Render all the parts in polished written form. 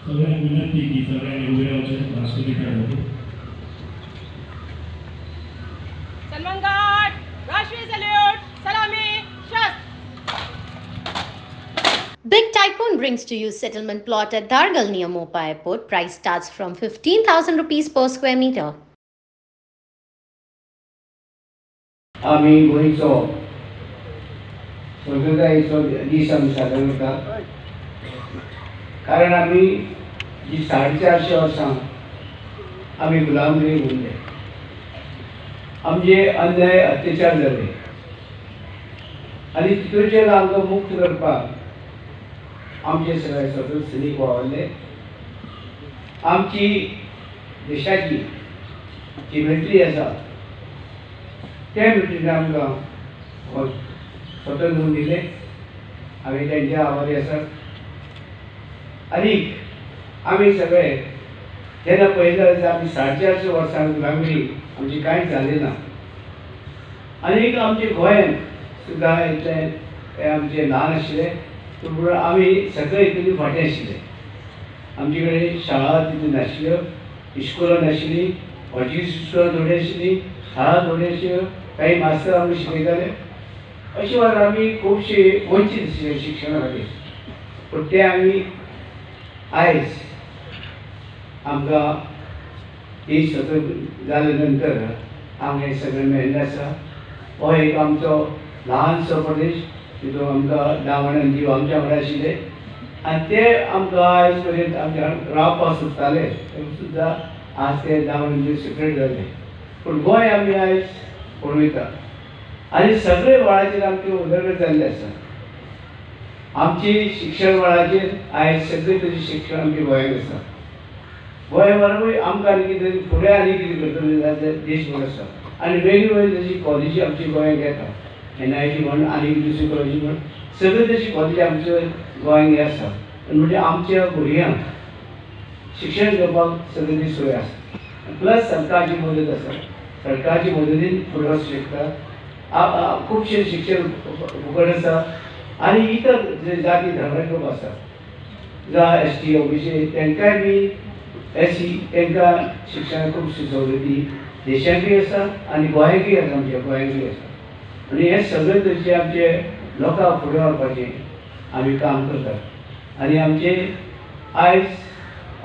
सगळ्यांनी विनंती की सगळ्यांनी उभे राहायचे राष्ट्रपती खेळामध्ये सलमान घाट राष्ट्रीय सल्यूट सलामी शस्त्र. Big Tycoon brings to you settlement plot at Dargal near Mopa Airport. Price starts from 15,000 rupees per square meter. आम्ही गोंयचो स्वतंत्रतायेचो दीस आमी साजरो करतात. कारण आमी जी 450 वर्सां आमी गुलामगिरी उरले, आमचे अन्याय अत्याचार जाले आनी तितूंचेर आमकां मुक्त करपाक आमचे सगळे स्वतंत्र सैनीक वावरले. आमची देशाची जी मिलिटरी आसा त्या मिलिटरीन आमकां स्वतंत्र करून दिले. आमी तेंचे आभारी आसात. आनीक आमी सगळे जेन्ना पळयता आमी 450 वर्सां गुलामगिरी आमची कांयच जाली ना. आनीक आमचे गोंयांत सुद्दां इतले आमचे ल्हान आशिल्ले पूण आमी सगळे हितून फाटीं आशिल्ले. आमचे कडेन शाळा तितून नाशिल्ल्यो, इस्कुलां नाशिल्लीं, हॉस्टेल सुद्दां थोडी आशिल्लीं, शाळा थोड्यो आशिल्ल्यो, काही मास्तर आमकां शिकयताले. अशें वेळार आमी खुबशे वंचीत आशिल्ले शिक्षणा खातीर. पूण ते आमी आयज आमकां देश स्वतंत्र जाले नंतर आमकां हें सगळें मेळिल्लें आसा. हो एक आमचो ल्हानसो प्रदेश, तितून आमकां दामणान जीव आमच्या वांगडा आशिल्ले आनी ते आमकां आयज पर्यंत आमच्या रावपाक सोदताले सुद्दां आज ते दामणान जीव सेपरेट जाले. पूण गोंय आमी आयज पळयता आनी सगळे वेळाचेर आमची उदरगत जाल्ली आसा. आमची शिक्षण वेळाचेर आयज सगळे तरेचे शिक्षण आमच्या गोंयांत आसा. गोंय बरोबर आमकां आनी कितें फुडें आनी कितें करतले जाल्यार देशभर आसा आनी वेगळी तशी कॉलेजी आमची गोंयांत येता. NIT म्हण आनी दुसरी कॉलेजी म्हण सगळे तशी कॉलेजी आमच्या गोंयांत आसा. म्हणजे आमच्या भुरग्यांक शिक्षण घेवपाक सगळे ती सोय आसा. प्लस सरकारची मदत आसा. सरकारची मदतीन फुडें वचूंक शकता. खुबशे शिक्षण फुकट आसा आनी इतर जे जाती धर्माचे लोक आसा जावं ST OBC तांकांय बी SC तांकां शिक्षणाक खुबशी सवलती देशांतूय आसा आनी गोंयांतूय आसा. आमच्या गोंयांतूय आसा आनी हे सगळे तरेचे आमचे लोकांक फुडें व्हरपाचें आमी काम करतात. आनी आमचे आयज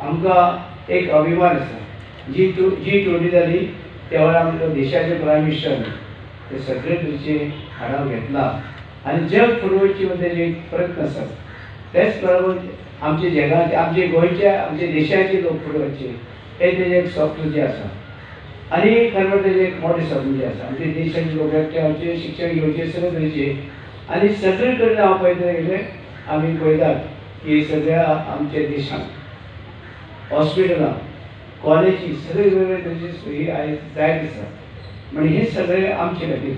आमकां एक अभिमान आसा. G20 जाली त्या वेळार आमच्या देशाचे प्रायम मिनिस्टर ते सगळे तरेचे थाराव घेतला आनी जग फुडें वचची तेजे एक प्रयत्न आसात. तेच बरोबर आमचे जगाचे आमचे गोंयच्या आमच्या देशाचे लोक फुडें वचचे हे तेजे एक स्वप्न जें आसा. आनी खरें म्हणल्यार तेजें एक मोठें स्वप्न जें आसा. आमच्या देशाचे लोक आमचे शिक्षण घेवचे सगळे तरेचे आनी सगळे कडेन हांव पळयता गेले आमी पळयतात की सगळ्या आमच्या देशांत हॉस्पिटलां कॉलेजी सगळे वेगवेगळे तरेची सोयी आयज जायत आसा. म्हणजे हे सगळे आमचे खातीर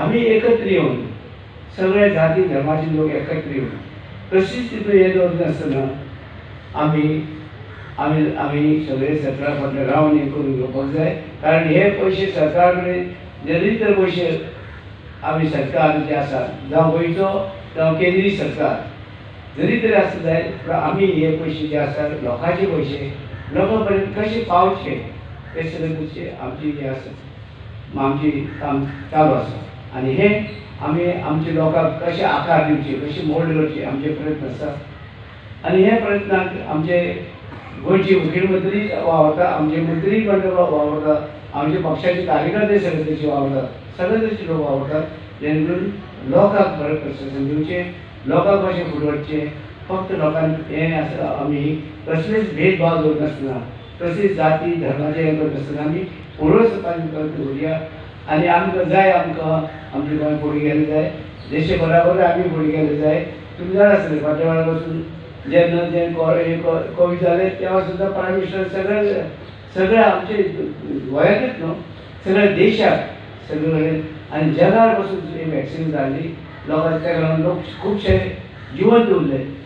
आमी एकत्र येवन सगळे जाती धर्माचे लोक एकत्र येवन तशीच तितून हे दवरनासतना आमी आमी आमी सगळे सरकारा फाटल्यान रावन हें करून घेवपाक जाय. कारण हे पयशे सरकार कडेन जरी तर पयशे आमी सरकार जे आसा जावं गोंयचो जावं केंद्रीय सरकार जरी तरी आसता जाय पूण आमी हे पयशे जे आसा लोकांचे पयशे लोकां पर्यंत कशे पावचे हे सगळे तशें आमची जे आसा आमची काम चालू आसा. आनी हे आमी आमच्या लोकांक कशे आकार दिवचे कशे मोल्ड करचे आमचे प्रयत्न आसा. आनी हे प्रयत्नाक आमचे गोंयचे मुखेलमंत्री वावरता, आमचे मंत्री मंडळ वावरता, आमचे पक्षाचे कार्यकर्ते सगळे तशे वावरतात. सगळे तशे लोक वावरतात जेणे करून लोकांक बरें प्रशासन दिवचें, लोकांक कशें फुडें वचचें. फक्त लोकांक हें आसा आमी कसलेच भेदभाव दवरनासतना तशेंच जाती धर्माचें हें करनासतना आमी फुडें वचपाचें प्रयत्न करुया. आनी आमकां जाय आमकां आमचें गोंय फुडें गेलें जाय. देशा बराबर आमी फुडें गेलें जाय. तुमी जाणा आसतलें फाटल्या वेळार वचून जेन्ना जे कोवीड जालें तेव्हा सुद्दां प्रायम मिनिस्टर सगळे आमचे गोंयांतूच न्हू सगळ्या देशाक सगळे कडेन आनी जगार पसून ही वॅक्सिन जाल्ली लोकांक त्या लागून लोक खुबशे जिवंत उरले.